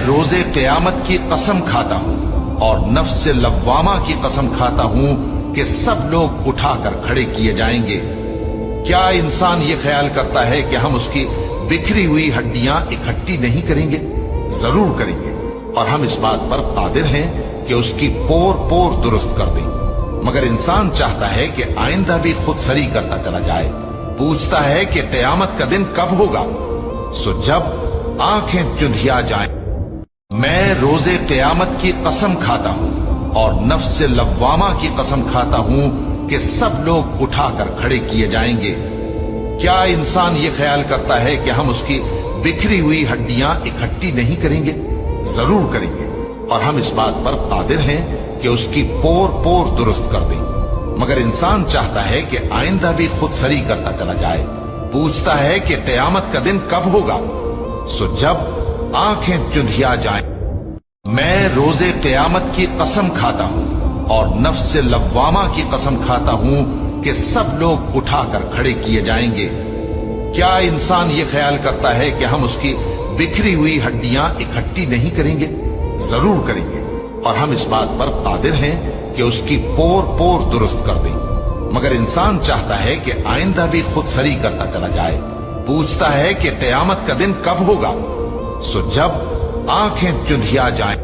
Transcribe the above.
रोजे क़यामत की कसम खाता हूं और नफ्स लव्वामा की कसम खाता हूं कि सब लोग उठाकर खड़े किए जाएंगे। क्या इंसान ये ख्याल करता है कि हम उसकी बिखरी हुई हड्डियां इकट्ठी नहीं करेंगे? जरूर करेंगे, और हम इस बात पर कादिर हैं कि उसकी पोर पोर दुरुस्त कर दें। मगर इंसान चाहता है कि आइंदा भी खुद सरी करता चला जाए। पूछता है कि क़यामत का दिन कब होगा? सो जब आंखें चुंधिया जाएं। मैं रोजे क़यामत की कसम खाता हूं और नफ्स लव्वामा की कसम खाता हूं कि सब लोग उठाकर खड़े किए जाएंगे। क्या इंसान ये ख्याल करता है कि हम उसकी बिखरी हुई हड्डियां इकट्ठी नहीं करेंगे? जरूर करेंगे, और हम इस बात पर कादिर हैं कि उसकी पोर पोर दुरुस्त कर दें। मगर इंसान चाहता है कि आइंदा भी खुद सरी करता चला जाए। पूछता है कि क़यामत का दिन कब होगा? सो जब आंखें चुंधिया जाएं। मैं रोजे क़यामत की कसम खाता हूं और नफ्स लव्वामा की कसम खाता हूं कि सब लोग उठाकर खड़े किए जाएंगे। क्या इंसान ये ख्याल करता है कि हम उसकी बिखरी हुई हड्डियां इकट्ठी नहीं करेंगे? जरूर करेंगे, और हम इस बात पर कादिर हैं कि उसकी पोर पोर दुरुस्त कर दें। मगर इंसान चाहता है कि आइंदा भी खुद सरी करता चला जाए। पूछता है कि क़यामत का दिन कब होगा? सो जब आंखें चुंधिया जाएं।